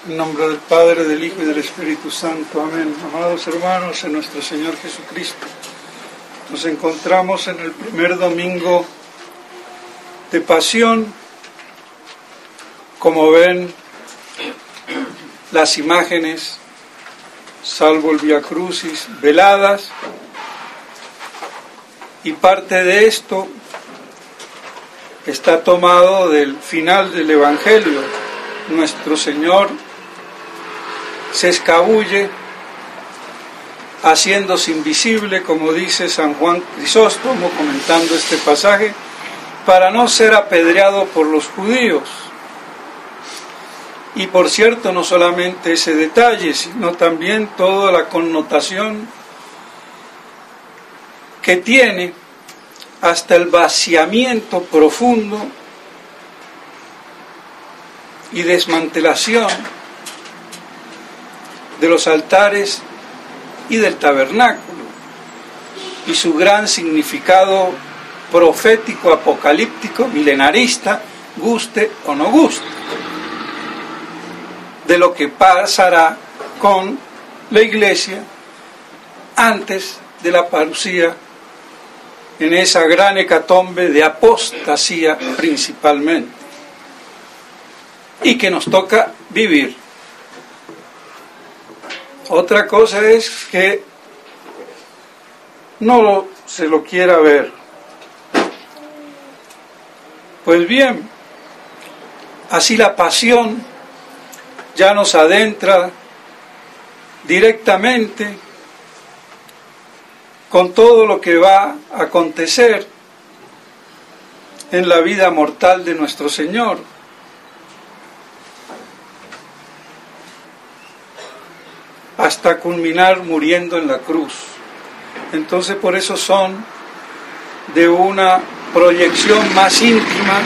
En nombre del Padre, del Hijo y del Espíritu Santo. Amén. Amados hermanos, en nuestro Señor Jesucristo, nos encontramos en el primer domingo de Pasión. Como ven, las imágenes, salvo el Vía Crucis, veladas, y parte de esto está tomado del final del Evangelio. Nuestro Señor se escabulle, haciéndose invisible, como dice San Juan Crisóstomo, comentando este pasaje, para no ser apedreado por los judíos. Y por cierto, no solamente ese detalle, sino también toda la connotación que tiene hasta el vaciamiento profundo y desmantelación de los altares y del tabernáculo, y su gran significado profético, apocalíptico, milenarista, guste o no guste, de lo que pasará con la Iglesia antes de la parusía, en esa gran hecatombe de apostasía principalmente, y que nos toca vivir. Otra cosa es que no se lo quiera ver. Pues bien, así la pasión ya nos adentra directamente con todo lo que va a acontecer en la vida mortal de nuestro Señor. Hasta culminar muriendo en la cruz. Entonces, por eso son de una proyección más íntima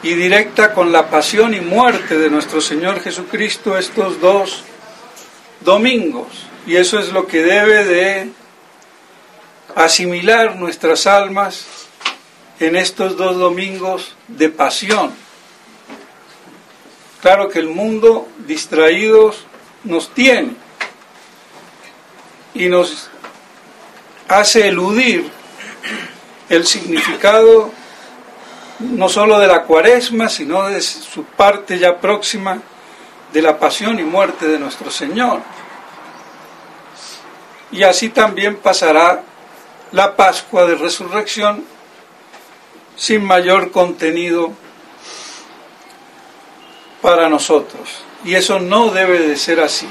y directa con la pasión y muerte de nuestro Señor Jesucristo estos dos domingos. Y eso es lo que debe de asimilar nuestras almas en estos dos domingos de pasión. Claro que el mundo, distraídos, nos tiene y nos hace eludir el significado no solo de la Cuaresma, sino de su parte ya próxima de la pasión y muerte de nuestro Señor. Y así también pasará la Pascua de Resurrección sin mayor contenido para nosotros. Y eso no debe de ser así.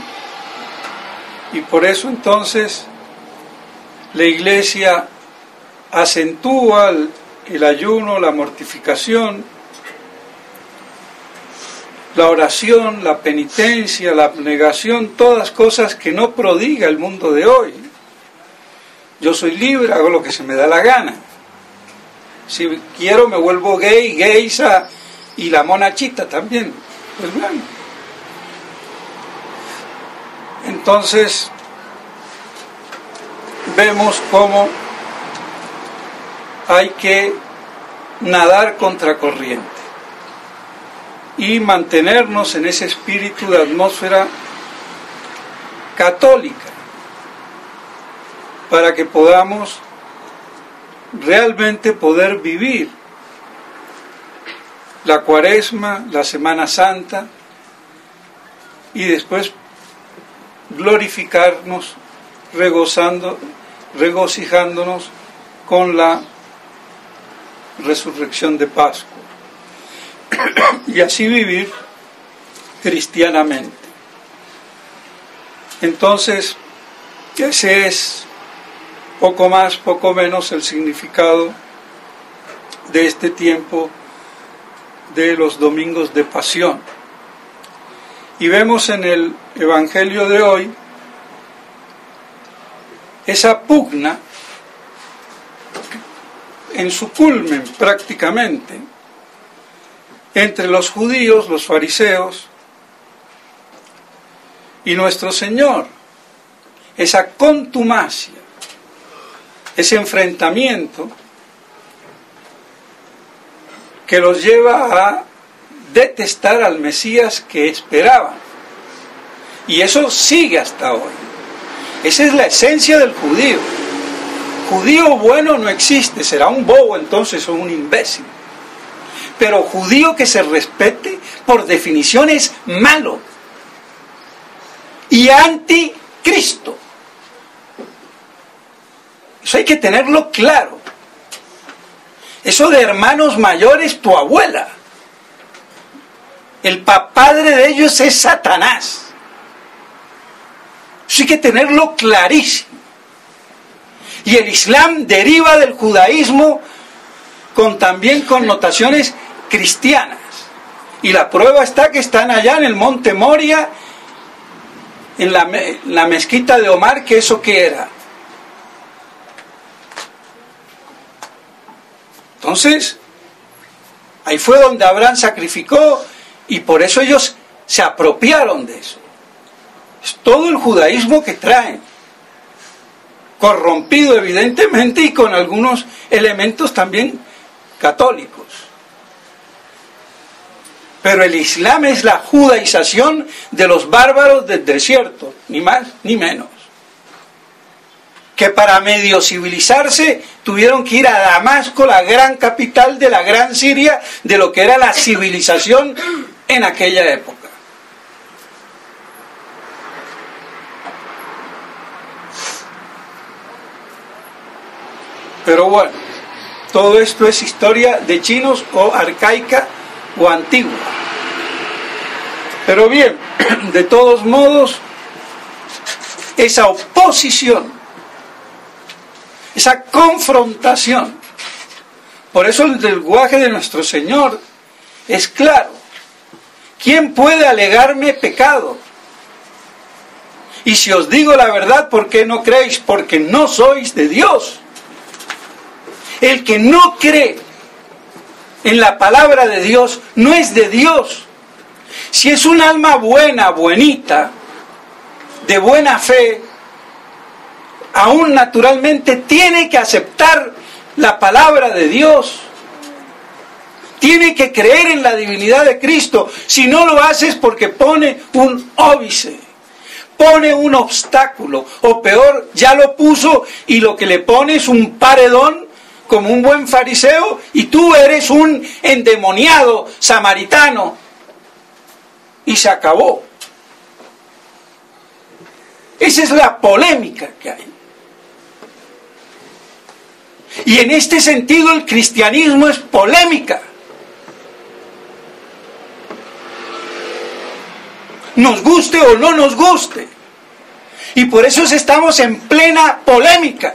Y por eso entonces la Iglesia acentúa el ayuno, la mortificación, la oración, la penitencia, la abnegación, todas cosas que no prodiga el mundo de hoy. Yo soy libre, hago lo que se me da la gana. Si quiero me vuelvo gay, geisa y la monachita también. Pues bueno. Entonces vemos cómo hay que nadar contracorriente y mantenernos en ese espíritu de atmósfera católica para que podamos realmente poder vivir la Cuaresma, la Semana Santa, y después glorificarnos, regocijándonos con la resurrección de Pascua, y así vivir cristianamente. Entonces, ese es poco más, poco menos el significado de este tiempo de los domingos de pasión. Y vemos en el Evangelio de hoy esa pugna en su culmen prácticamente entre los judíos, los fariseos y nuestro Señor, esa contumacia, ese enfrentamiento que los lleva a detestar al Mesías que esperaban. Y eso sigue hasta hoy. Esa es la esencia del judío. Judío bueno no existe, será un bobo entonces o un imbécil. Pero judío que se respete, por definición es malo y anticristo. Eso hay que tenerlo claro. Eso de hermanos mayores, tu abuela. El padre de ellos es Satanás. Eso hay que tenerlo clarísimo. Y el Islam deriva del judaísmo con también connotaciones cristianas. Y la prueba está que están allá en el monte Moria, en la mezquita de Omar, que eso que era. Entonces, ahí fue donde Abraham sacrificó, y por eso ellos se apropiaron de eso. Es todo el judaísmo que traen, corrompido evidentemente y con algunos elementos también católicos. Pero el Islam es la judaización de los bárbaros del desierto, ni más ni menos. Que para medio civilizarse tuvieron que ir a Damasco, la gran capital de la gran Siria, de lo que era la civilización en aquella época. Pero bueno, todo esto es historia de chinos o arcaica o antigua. Pero bien, de todos modos, esa oposición, esa confrontación, por eso el lenguaje de nuestro Señor es claro. ¿Quién puede alegarme pecado? Y si os digo la verdad, ¿por qué no creéis? Porque no sois de Dios. El que no cree en la palabra de Dios no es de Dios. Si es un alma buena, buenita, de buena fe, aún naturalmente tiene que aceptar la palabra de Dios. Tiene que creer en la divinidad de Cristo. Si no lo hace es porque pone un óbice, pone un obstáculo, o peor, ya lo puso y lo que le pone es un paredón, como un buen fariseo, y tú eres un endemoniado samaritano. Y se acabó. Esa es la polémica que hay. Y en este sentido el cristianismo es polémica. Nos guste o no nos guste. Y por eso estamos en plena polémica.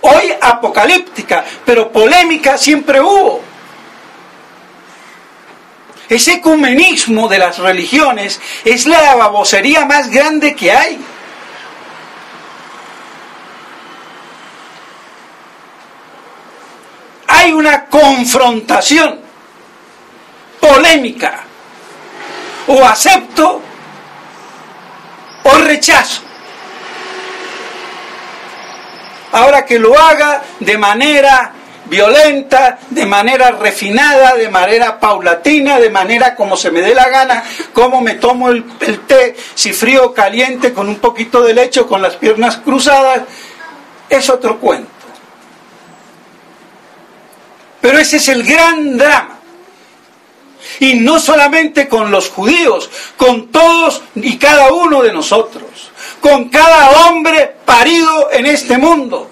Hoy apocalíptica, pero polémica siempre hubo. Ese ecumenismo de las religiones es la babosería más grande que hay. Hay una confrontación polémica. O acepto o rechazo. Ahora que lo haga de manera violenta, de manera refinada, de manera paulatina, de manera como se me dé la gana, como me tomo el té, si frío o caliente, con un poquito de leche o con las piernas cruzadas, es otro cuento. Pero ese es el gran drama. Y no solamente con los judíos, con todos y cada uno de nosotros, con cada hombre parido en este mundo,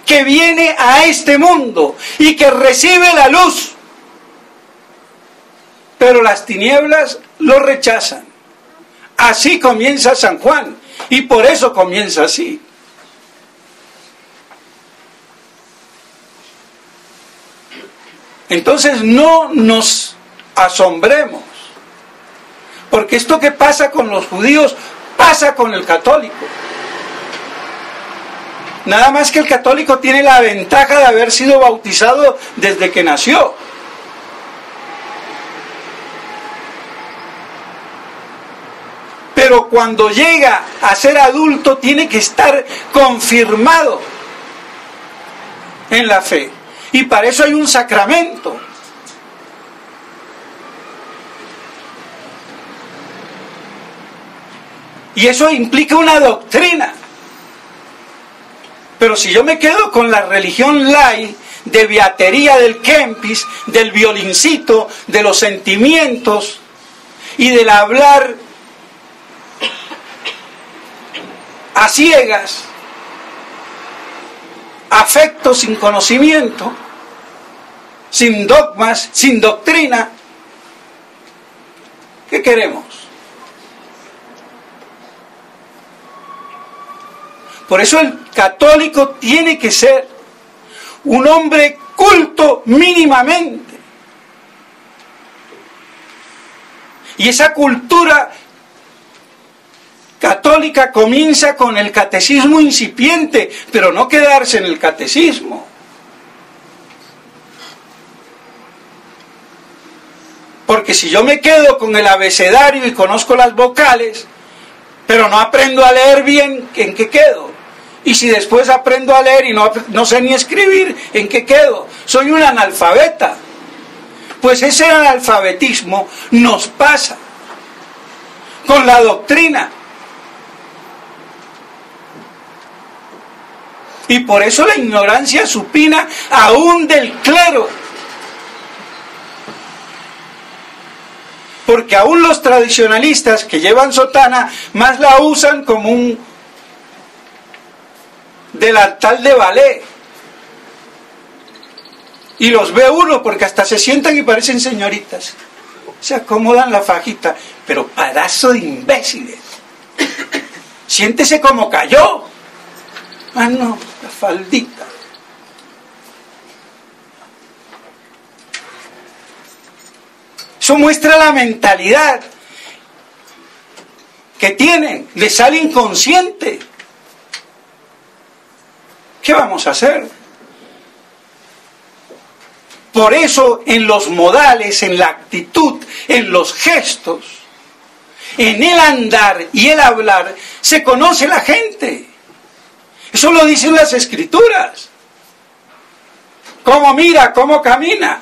que viene a este mundo y que recibe la luz, pero las tinieblas lo rechazan. Así comienza San Juan, y por eso comienza así. Entonces no nos asombremos, porque esto que pasa con los judíos pasa con el católico. Nada más que el católico tiene la ventaja de haber sido bautizado desde que nació. Pero cuando llega a ser adulto tiene que estar confirmado en la fe. Y para eso hay un sacramento. Y eso implica una doctrina. Pero si yo me quedo con la religión light, de beatería del Kempis, del violincito, de los sentimientos y del hablar a ciegas, afecto sin conocimiento, sin dogmas, sin doctrina, ¿qué queremos? Por eso el católico tiene que ser un hombre culto mínimamente. Y esa cultura católica comienza con el catecismo incipiente, pero no quedarse en el catecismo. Porque si yo me quedo con el abecedario y conozco las vocales, pero no aprendo a leer bien, ¿en qué quedo? Y si después aprendo a leer y no sé ni escribir, ¿en qué quedo? Soy un analfabeta. Pues ese analfabetismo nos pasa con la doctrina. Y por eso la ignorancia supina aún del clero. Porque aún los tradicionalistas que llevan sotana más la usan como un delantal de ballet. Y los ve uno porque hasta se sientan y parecen señoritas. Se acomodan la fajita. Pero pedazo de imbéciles. Siéntese como cayó. Ah, no, la faldita. Eso muestra la mentalidad que tienen. Les sale inconsciente. ¿Qué vamos a hacer? Por eso en los modales, en la actitud, en los gestos, en el andar y el hablar, se conoce la gente. Eso lo dicen las Escrituras. Cómo mira, cómo camina.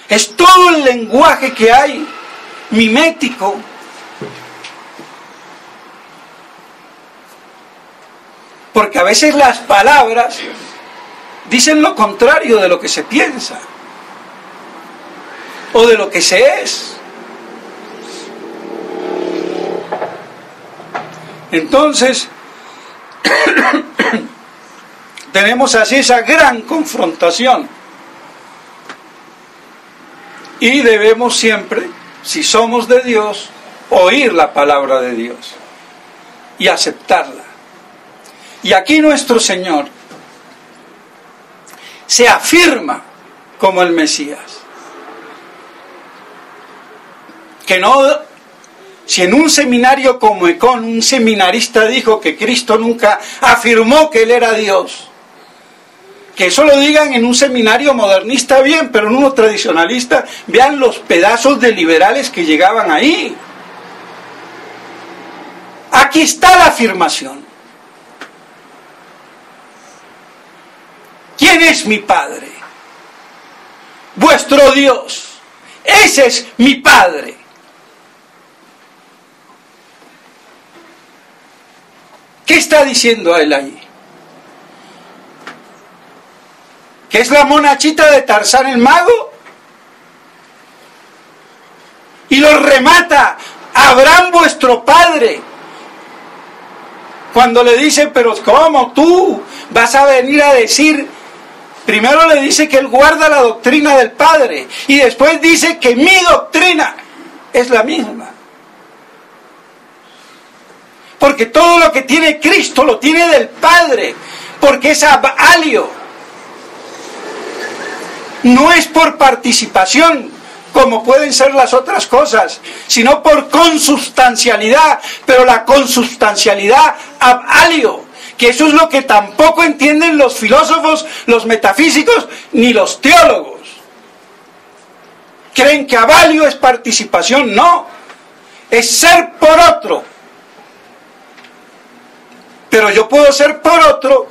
Es todo el lenguaje que hay, mimético. Porque a veces las palabras dicen lo contrario de lo que se piensa o de lo que se es. Entonces, tenemos así esa gran confrontación. Y debemos siempre, si somos de Dios, oír la palabra de Dios y aceptarla. Y aquí nuestro Señor se afirma como el Mesías. Que no, si en un seminario como Ecón, un seminarista dijo que Cristo nunca afirmó que Él era Dios, que eso lo digan en un seminario modernista bien, pero en uno tradicionalista, vean los pedazos de liberales que llegaban ahí. Aquí está la afirmación. ¿Quién es mi Padre? Vuestro Dios. Ese es mi Padre. ¿Qué está diciendo él ahí? ¿Que es la monachita de Tarzán el mago? Y lo remata, Abraham vuestro padre. Cuando le dice, pero ¿cómo tú vas a venir a decir? Primero le dice que él guarda la doctrina del Padre y después dice que mi doctrina es la misma. Porque todo lo que tiene Cristo lo tiene del Padre, porque es abalio. No es por participación, como pueden ser las otras cosas, sino por consubstancialidad, pero la consubstancialidad abalio, que eso es lo que tampoco entienden los filósofos, los metafísicos, ni los teólogos. Creen que avalio es participación, no, es ser por otro. Pero yo puedo ser por otro,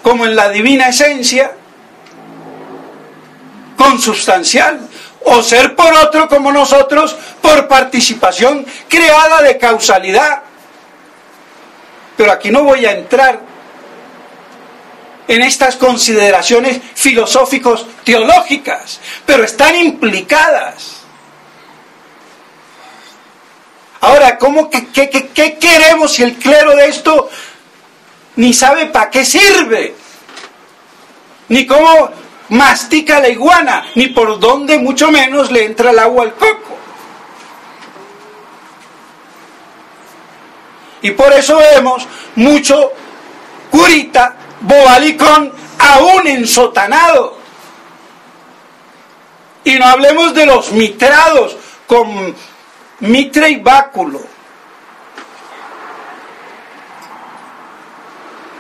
como en la divina esencia, consubstancial, o ser por otro como nosotros, por participación creada de causalidad. Pero aquí no voy a entrar en estas consideraciones filosóficos teológicas, pero están implicadas. Ahora, ¿qué queremos si el clero de esto ni sabe para qué sirve? Ni cómo mastica la iguana, ni por dónde mucho menos le entra el agua al coco. Y por eso vemos mucho curita, bobalicón, aún ensotanado. Y no hablemos de los mitrados con mitra y báculo,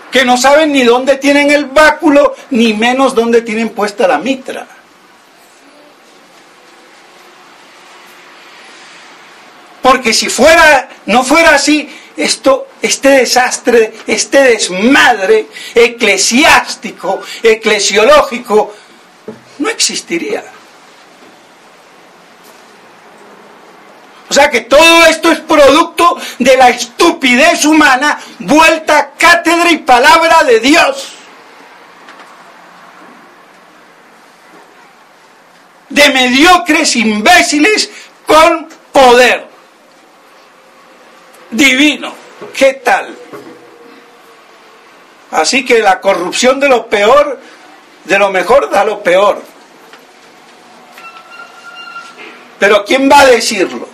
que no saben ni dónde tienen el báculo, ni menos dónde tienen puesta la mitra. Porque si no fuera así, este desastre, este desmadre eclesiástico, eclesiológico, no existiría. O sea que todo esto es producto de la estupidez humana vuelta cátedra y palabra de Dios. De mediocres imbéciles con poder divino. ¿Qué tal? Así que la corrupción de lo peor, de lo mejor da lo peor. Pero ¿quién va a decirlo?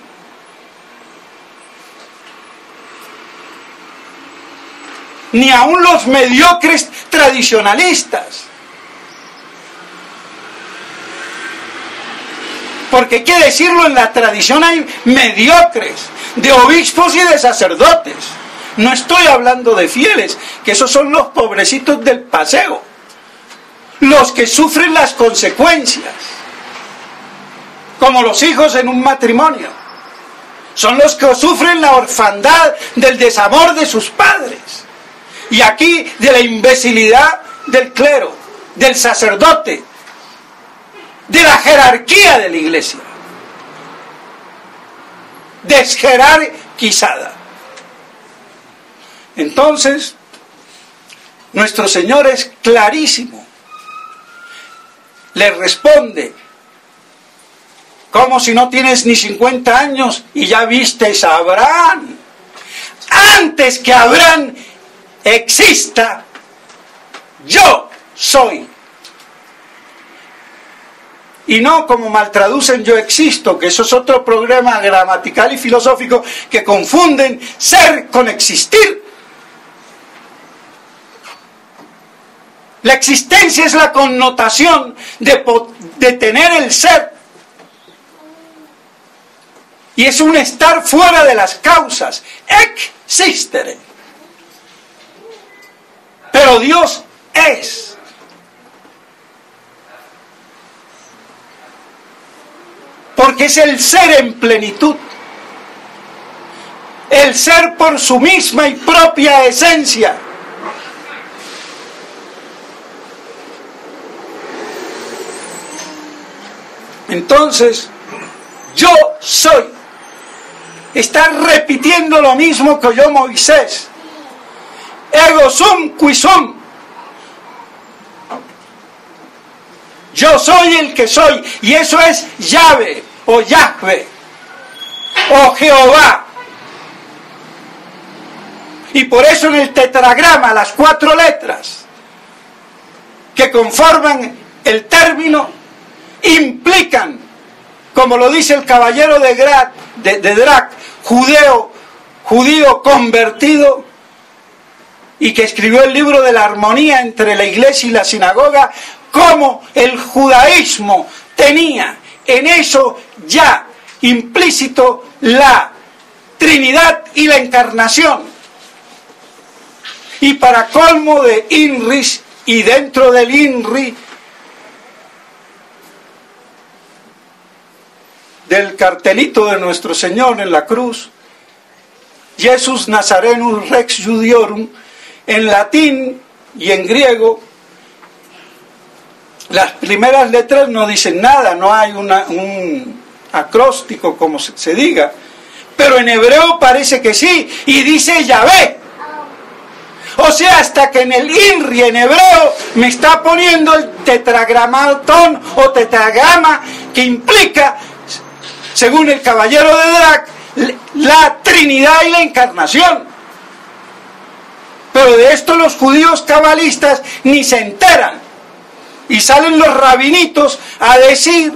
Ni aun los mediocres tradicionalistas. Porque hay que decirlo, en la tradición hay mediocres, de obispos y de sacerdotes. No estoy hablando de fieles, que esos son los pobrecitos del paseo, los que sufren las consecuencias, como los hijos en un matrimonio. Son los que sufren la orfandad del desamor de sus padres. Y aquí de la imbecilidad del clero, del sacerdote, de la jerarquía de la iglesia, desjerarquizada. Entonces, nuestro Señor es clarísimo. Le responde, ¿cómo si no tienes ni 50 años y ya vistes a Abraham? Antes que Abraham exista, yo soy. Y no como maltraducen yo existo, que eso es otro problema gramatical y filosófico, que confunden ser con existir. La existencia es la connotación de tener el ser. Y es un estar fuera de las causas. Existere. Pero Dios es. Porque es el ser en plenitud. El ser por su misma y propia esencia. Entonces, yo soy. Está repitiendo lo mismo que oyó Moisés. Ego sum qui sum. Yo soy el que soy. Y eso es Yahvé o Yahvé o Jehová. Y por eso en el tetragrama las 4 letras que conforman el término implican, como lo dice el caballero de Drac, judío convertido, y que escribió el libro de la armonía entre la iglesia y la sinagoga, como el judaísmo tenía en eso ya implícito la Trinidad y la encarnación. Y para colmo de INRIS, y dentro del INRI, del cartelito de nuestro Señor en la cruz, Jesus Nazarenus Rex Judiorum, en latín y en griego, Las primeras letras no dicen nada, no hay un acróstico como se diga, pero en hebreo parece que sí, y dice Yahvé. O sea, hasta que en el INRI en hebreo me está poniendo el tetragramatón o tetragrama que implica, según el caballero de Drac, la Trinidad y la Encarnación. Pero de esto los judíos cabalistas ni se enteran. Y salen los rabinitos a decir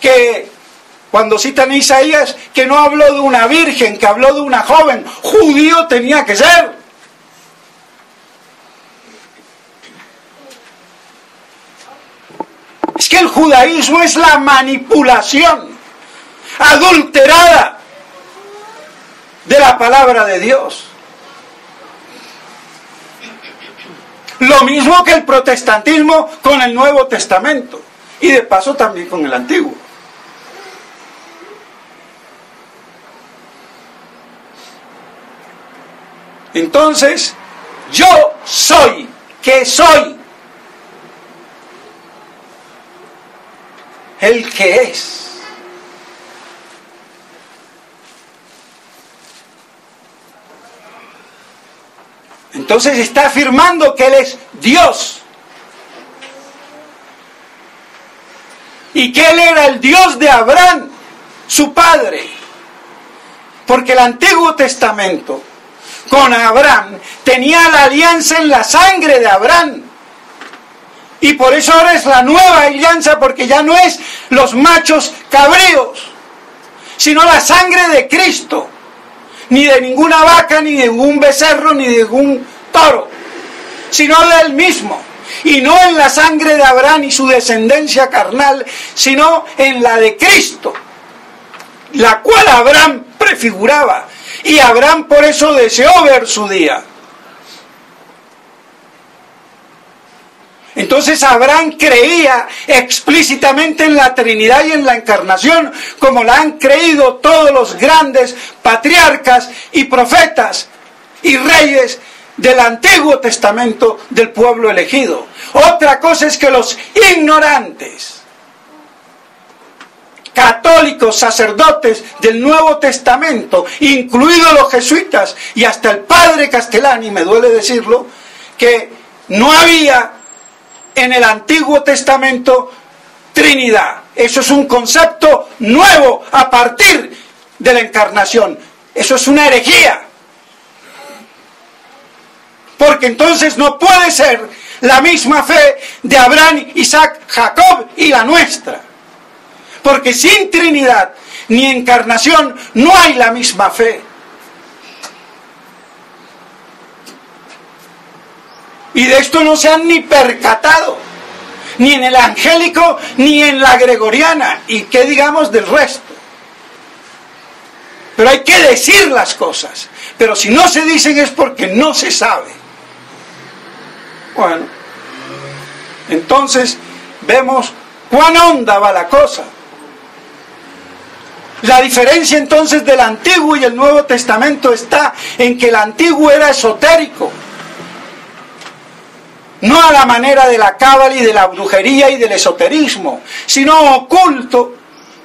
que, cuando citan a Isaías, que no habló de una virgen, que habló de una joven. Judío tenía que ser. Es que el judaísmo es la manipulación adulterada de la palabra de Dios. Lo mismo que el protestantismo con el Nuevo Testamento. Y de paso también con el Antiguo. Entonces, yo soy, ¿qué soy? El que es. Entonces está afirmando que Él es Dios. Y que Él era el Dios de Abraham, su padre. Porque el Antiguo Testamento con Abraham tenía la alianza en la sangre de Abraham. Y por eso ahora es la nueva alianza, porque ya no es los machos cabríos, sino la sangre de Cristo. Ni de ninguna vaca, ni de ningún becerro, ni de ningún toro, sino de Él mismo. Y no en la sangre de Abraham y su descendencia carnal, sino en la de Cristo, la cual Abraham prefiguraba. Y Abraham por eso deseó ver su día. Entonces Abraham creía explícitamente en la Trinidad y en la Encarnación, como la han creído todos los grandes patriarcas y profetas y reyes del Antiguo Testamento del pueblo elegido. Otra cosa es que los ignorantes, católicos, sacerdotes del Nuevo Testamento, incluidos los jesuitas y hasta el padre Castellani, me duele decirlo, que no había en el Antiguo Testamento Trinidad. Eso es un concepto nuevo a partir de la Encarnación. Eso es una herejía. Porque entonces no puede ser la misma fe de Abraham, Isaac, Jacob y la nuestra. Porque sin Trinidad ni Encarnación no hay la misma fe. Y de esto no se han ni percatado, ni en el angélico, ni en la gregoriana, y qué digamos del resto. Pero hay que decir las cosas, pero si no se dicen es porque no se sabe. Bueno, entonces vemos cuán honda va la cosa. La diferencia entonces del Antiguo y el Nuevo Testamento está en que el Antiguo era esotérico, no a la manera de la cábala y de la brujería y del esoterismo, sino oculto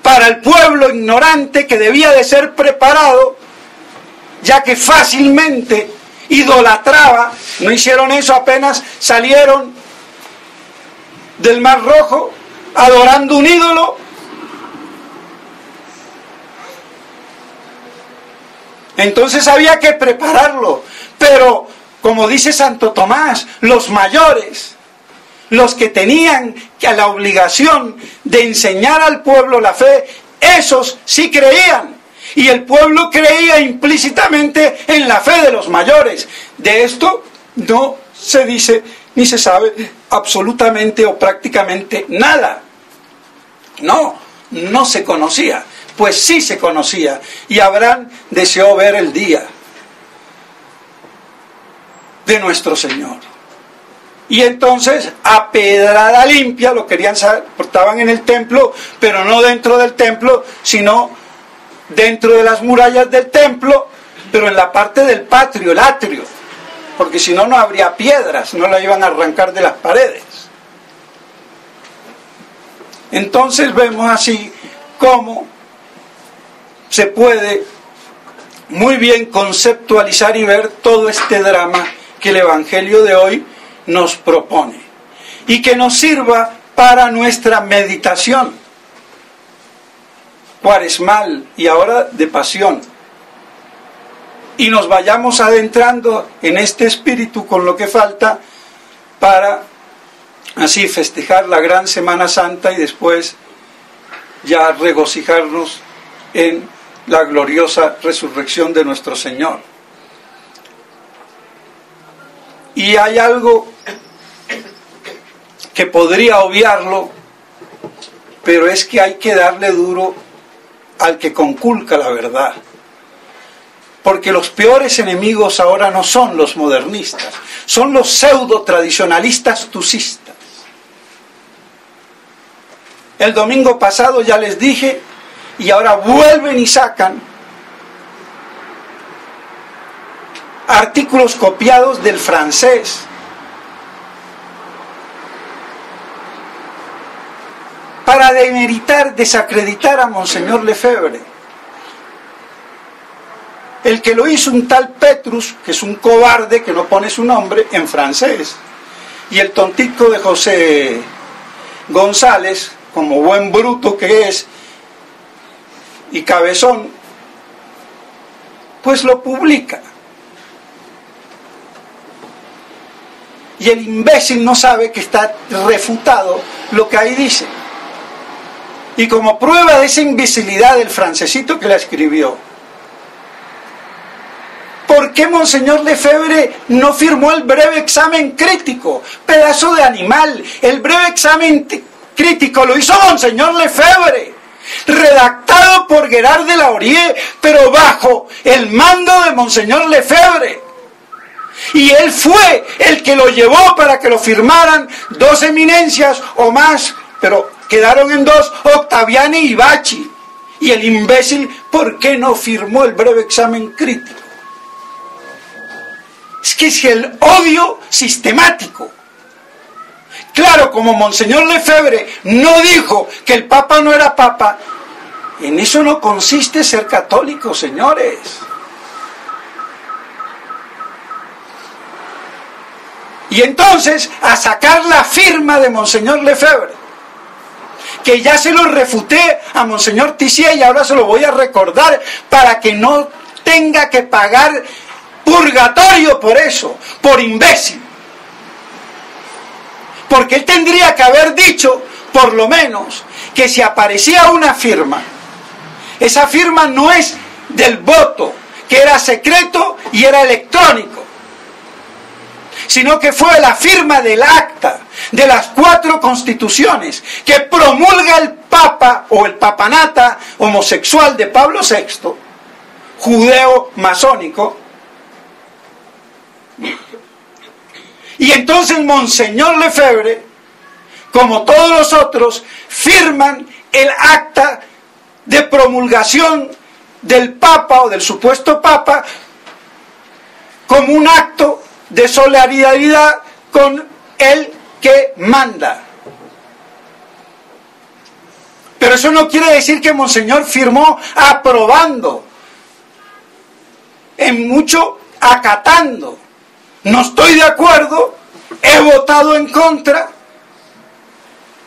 para el pueblo ignorante que debía de ser preparado, ya que fácilmente idolatraba. No hicieron eso apenas salieron del Mar Rojo adorando un ídolo. Entonces había que prepararlo, pero como dice Santo Tomás, los mayores, los que tenían la obligación de enseñar al pueblo la fe, esos sí creían. Y el pueblo creía implícitamente en la fe de los mayores. De esto no se dice ni se sabe absolutamente o prácticamente nada. No se conocía. Pues sí se conocía. Y Abraham deseó ver el día de nuestro Señor. Y entonces a pedrada limpia lo querían saber, estaban en el templo, pero no dentro del templo, sino dentro de las murallas del templo, pero en la parte del patio, el atrio. porque si no, no habría piedras, no la iban a arrancar de las paredes. Entonces vemos así cómo se puede muy bien conceptualizar y ver todo este drama que el Evangelio de hoy nos propone y que nos sirva para nuestra meditación cuaresmal y ahora de pasión, y nos vayamos adentrando en este espíritu con lo que falta para así festejar la gran Semana Santa y después ya regocijarnos en la gloriosa resurrección de nuestro Señor. Y hay algo que podría obviarlo, pero es que hay que darle duro al que conculca la verdad. Porque los peores enemigos ahora no son los modernistas, son los pseudo-tradicionalistas tusistas. El domingo pasado ya les dije, y ahora vuelven y sacan artículos copiados del francés. Para demeritar, desacreditar a Monseñor Lefebvre. El que lo hizo un tal Petrus, que es un cobarde que no pone su nombre en francés, y el tontico de José González, como buen bruto que es, y cabezón, pues lo publica. Y el imbécil no sabe que está refutado lo que ahí dice. Y como prueba de esa imbecilidad del francesito que la escribió, ¿por qué Monseñor Lefebvre no firmó el breve examen crítico? Pedazo de animal. El breve examen crítico lo hizo Monseñor Lefebvre, redactado por Gerard de la Horie, pero bajo el mando de Monseñor Lefebvre. Y él fue el que lo llevó para que lo firmaran dos eminencias o más, pero quedaron en dos, Octaviani y Bacci. Y el imbécil, ¿por qué no firmó el breve examen crítico? Es que es el odio sistemático. Claro, como Monseñor Lefebvre no dijo que el Papa no era Papa, en eso no consiste ser católico, señores. Y entonces, a sacar la firma de Monseñor Lefebvre, que ya se lo refuté a Monseñor Tissier y ahora se lo voy a recordar para que no tenga que pagar purgatorio por eso, por imbécil. Porque él tendría que haber dicho, por lo menos, que si aparecía una firma, esa firma no es del voto, que era secreto y era electrónico, sino que fue la firma del acta de las 4 constituciones que promulga el Papa o el papanata homosexual de Pablo VI, judeo-masónico. Y entonces Monseñor Lefebvre, como todos los otros, firman el acta de promulgación del Papa o del supuesto Papa como un acto de solidaridad con el que manda. Pero eso no quiere decir que Monseñor firmó aprobando, en mucho acatando. No estoy de acuerdo, he votado en contra,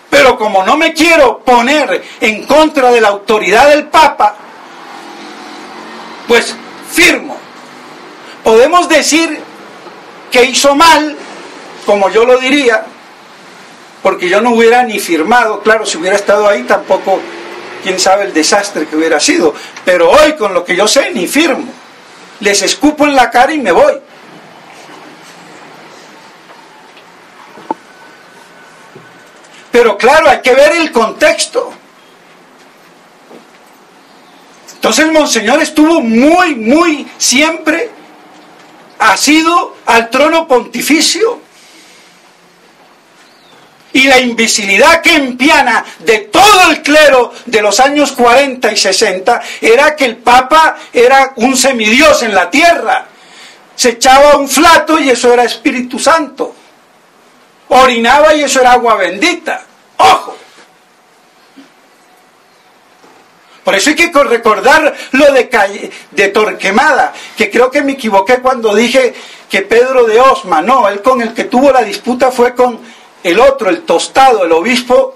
pero como no me quiero poner en contra de la autoridad del Papa, pues firmo. Podemos decir que hizo mal, como yo lo diría, porque yo no hubiera ni firmado. Claro, si hubiera estado ahí tampoco, quién sabe el desastre que hubiera sido, pero hoy con lo que yo sé ni firmo, les escupo en la cara y me voy. Pero claro, hay que ver el contexto. Entonces Monseñor estuvo muy siempre asido al trono pontificio. Y la imbecilidad que empiana de todo el clero de los años 40 y 60 era que el Papa era un semidios en la tierra. se echaba un flato y eso era Espíritu Santo. Orinaba y eso era agua bendita. ¡Ojo! Por eso hay que recordar lo de Torquemada, que creo que me equivoqué cuando dije que Pedro de Osma. No, él con el que tuvo la disputa fue con el otro, el Tostado, el obispo,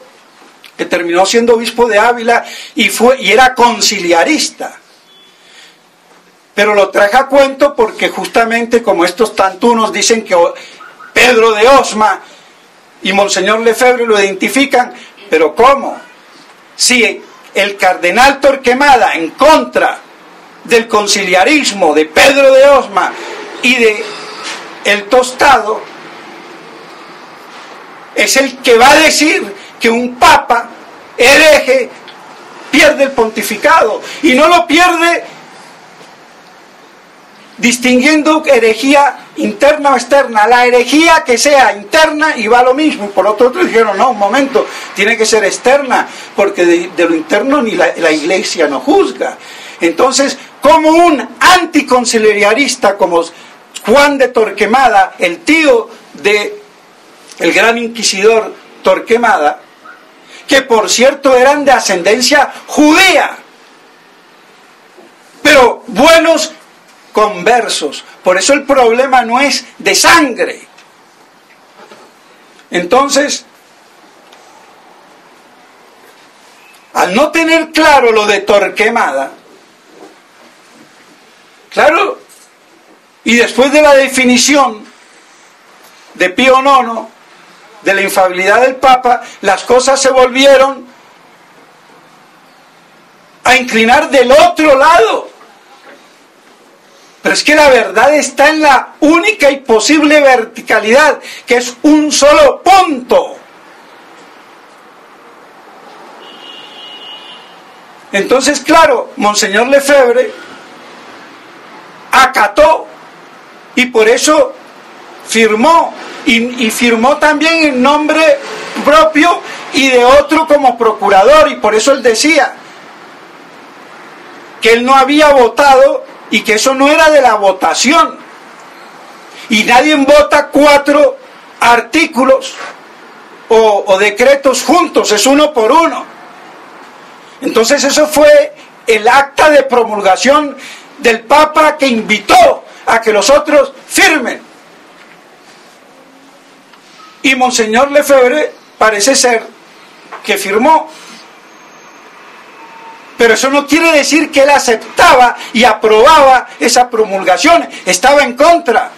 que terminó siendo obispo de Ávila y era conciliarista. Pero lo traje a cuento porque justamente como estos tantunos dicen que Pedro de Osma y Monseñor Lefebvre lo identifican, pero ¿cómo? Si el cardenal Torquemada, en contra del conciliarismo de Pedro de Osma y de el Tostado, es el que va a decir que un papa hereje pierde el pontificado, y no lo pierde distinguiendo herejía interna o externa. La herejía que sea interna y va lo mismo. Y por otro dijeron, no, un momento, tiene que ser externa, porque de lo interno ni la Iglesia no juzga. Entonces, como un anticonciliarista como Juan de Torquemada, el tío de el gran inquisidor Torquemada, que por cierto eran de ascendencia judía, pero buenos conversos. Por eso el problema no es de sangre. Entonces, al no tener claro lo de Torquemada, claro, y después de la definición de Pío IX de la infalibilidad del Papa, las cosas se volvieron a inclinar del otro lado. Pero es que la verdad está en la única y posible verticalidad, que es un solo punto. Entonces, claro, Monseñor Lefebvre acató y por eso firmó, y firmó también en nombre propio y de otro como procurador, y por eso él decía que él no había votado y que eso no era de la votación, y nadie vota 4 artículos o decretos juntos, es uno por uno. Entonces eso fue el acta de promulgación del Papa, que invitó a que los otros firmen, y Monseñor Lefebvre parece ser que firmó. Pero eso no quiere decir que él aceptaba y aprobaba esa promulgación, estaba en contra.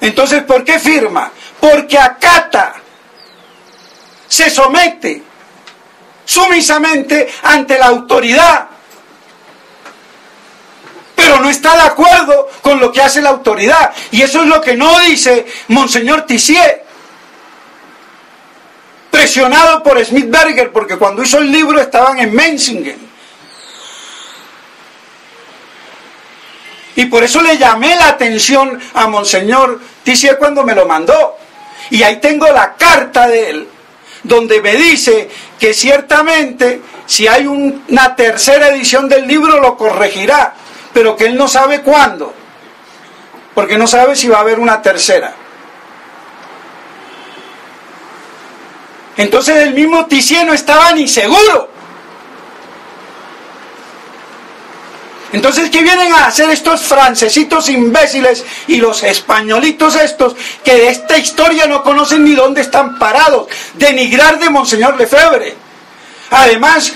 Entonces, ¿por qué firma? Porque acata, se somete sumisamente ante la autoridad, pero no está de acuerdo con lo que hace la autoridad. Y eso es lo que no dice Monseñor Tissier, presionado por Smithberger, porque cuando hizo el libro estaban en Menzingen. Y por eso le llamé la atención a Monseñor Tissier cuando me lo mandó. Y ahí tengo la carta de él, donde me dice que ciertamente si hay una tercera edición del libro lo corregirá, pero que él no sabe cuándo, porque no sabe si va a haber una tercera. Entonces el mismo Tissier no estaba ni seguro. Entonces, ¿qué vienen a hacer estos francesitos imbéciles y los españolitos estos, que de esta historia no conocen ni dónde están parados? Denigrar de Monseñor Lefebvre. Además,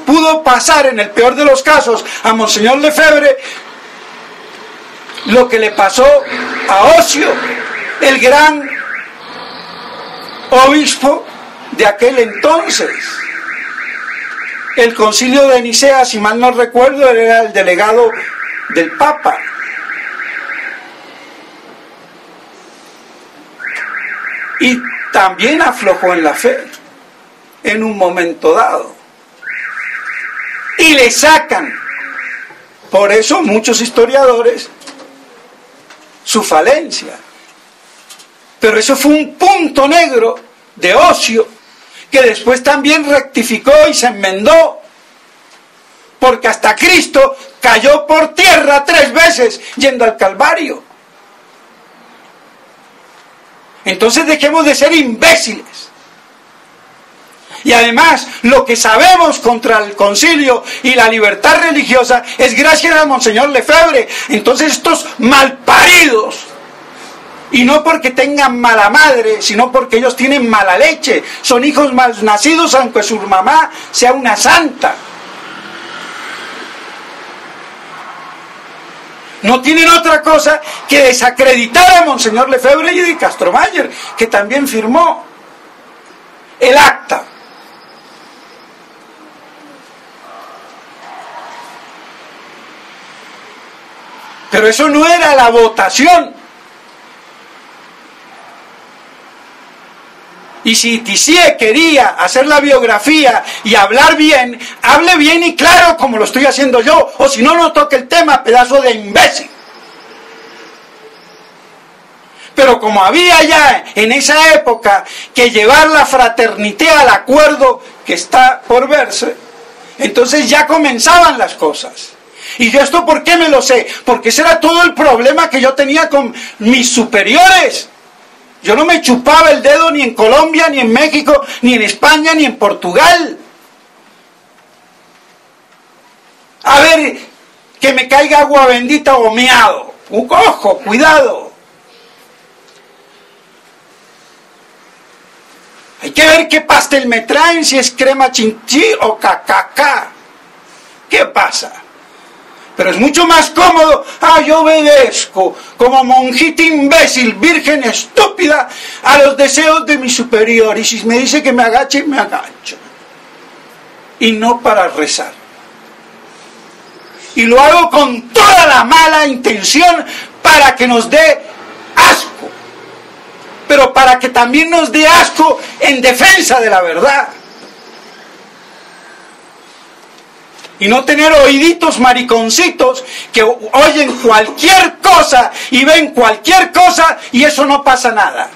pudo pasar, en el peor de los casos, a Monseñor Lefebvre lo que le pasó a Ocio, el gran obispo de aquel entonces. El concilio de Nicea, si mal no recuerdo, era el delegado del Papa. Y también aflojó en la fe en un momento dado. Y le sacan, por eso muchos historiadores, su falencia. Pero eso fue un punto negro de Ocio, que después también rectificó y se enmendó, porque hasta Cristo cayó por tierra 3 veces yendo al Calvario. Entonces dejemos de ser imbéciles. Y además, lo que sabemos contra el concilio y la libertad religiosa es gracias a Monseñor Lefebvre. Entonces estos malparidos, y no porque tengan mala madre, sino porque ellos tienen mala leche, son hijos mal nacidos aunque su mamá sea una santa. No tienen otra cosa que desacreditar a Monseñor Lefebvre y de Castromayer, que también firmó el acta. Pero eso no era la votación. Y si Tissier quería hacer la biografía y hablar bien, hable bien y claro como lo estoy haciendo yo, o si no, no toque el tema, pedazo de imbécil. Pero como había ya en esa época que llevar la fraternité al acuerdo que está por verse, entonces ya comenzaban las cosas. ¿Y yo esto por qué me lo sé? Porque ese era todo el problema que yo tenía con mis superiores. Yo no me chupaba el dedo ni en Colombia, ni en México, ni en España, ni en Portugal. A ver, que me caiga agua bendita o meado. Ojo, cuidado. Hay que ver qué pastel me traen, si es crema chinchí o cacacá. ¿Qué pasa? Pero es mucho más cómodo, yo obedezco como monjita imbécil, virgen estúpida, a los deseos de mi superior. Y si me dice que me agache, me agacho. Y no para rezar. Y lo hago con toda la mala intención para que nos dé asco. Pero para que también nos dé asco en defensa de la verdad. Y no tener oíditos mariconcitos que oyen cualquier cosa y ven cualquier cosa y eso no pasa nada.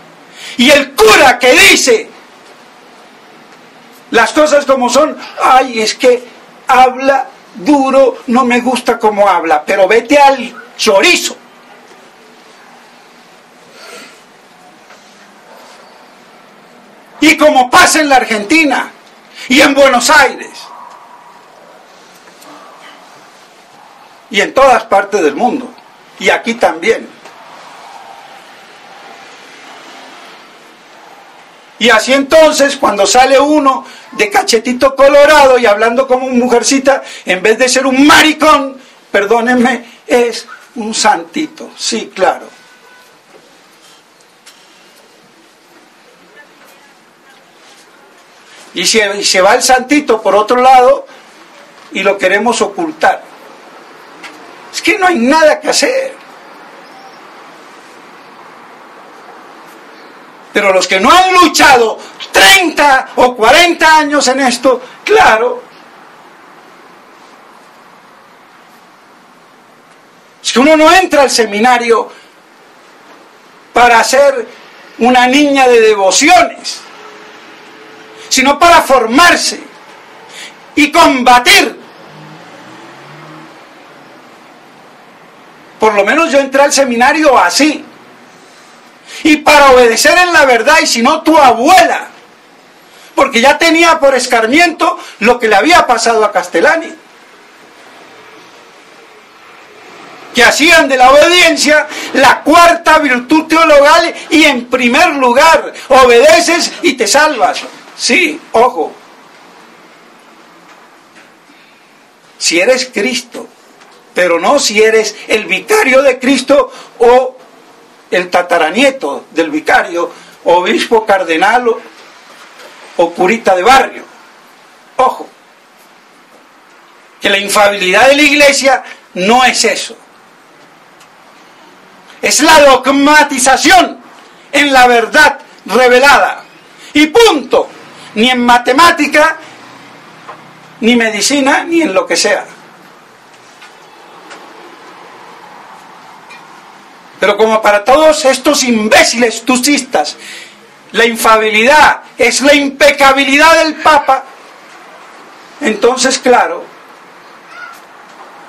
Y el cura que dice las cosas como son, es que habla duro, no me gusta cómo habla, pero vete al chorizo. Y como pasa en la Argentina y en Buenos Aires. Y en todas partes del mundo. Y aquí también. Y así entonces, cuando sale uno de cachetito colorado y hablando como una mujercita, en vez de ser un maricón, perdónenme, es un santito. Sí, claro. Y se va el santito por otro lado y lo queremos ocultar. Es que no hay nada que hacer. Pero los que no han luchado 30 o 40 años en esto, claro. Es que uno no entra al seminario para ser una niña de devociones, sino para formarse y combatir. Por lo menos yo entré al seminario así. Y para obedecer en la verdad, y si no tu abuela. Porque ya tenía por escarmiento lo que le había pasado a Castellani. Que hacían de la obediencia la cuarta virtud teologal y en primer lugar, obedeces y te salvas. Sí, ojo. Si eres Cristo. Pero no si eres el vicario de Cristo o el tataranieto del vicario, obispo, cardenal o curita de barrio. Ojo, que la infalibilidad de la Iglesia no es eso. Es la dogmatización en la verdad revelada. Y punto. Ni en matemática, ni medicina, ni en lo que sea. Pero como para todos estos imbéciles tucistas, la infalibilidad es la impecabilidad del Papa, entonces claro,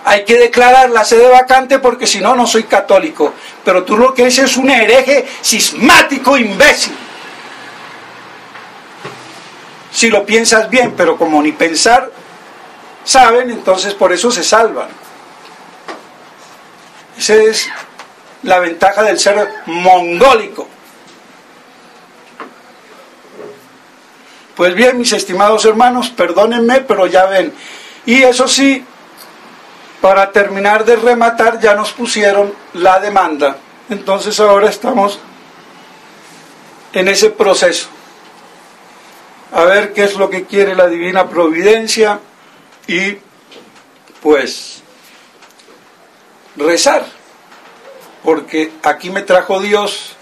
hay que declarar la sede vacante porque si no, no soy católico. Pero tú lo que eres es un hereje cismático, imbécil. Si lo piensas bien, pero como ni pensar saben, entonces por eso se salvan. Esa es la ventaja del ser mongólico. Pues bien, mis estimados hermanos, perdónenme, pero ya ven. Y eso sí, para terminar de rematar, ya nos pusieron la demanda. Entonces ahora estamos en ese proceso. A ver qué es lo que quiere la divina providencia y pues rezar. Porque aquí me trajo Dios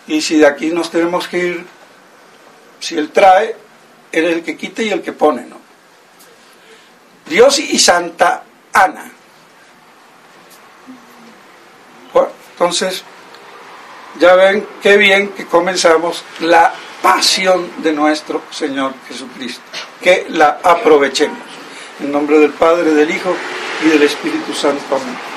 y si de aquí nos tenemos que ir, si Él trae, Él es el que quita y el que pone, ¿no? Dios y Santa Ana. Bueno, entonces, ya ven qué bien que comenzamos la pasión de nuestro Señor Jesucristo. Que la aprovechemos. En nombre del Padre, del Hijo y del Espíritu Santo. Amén.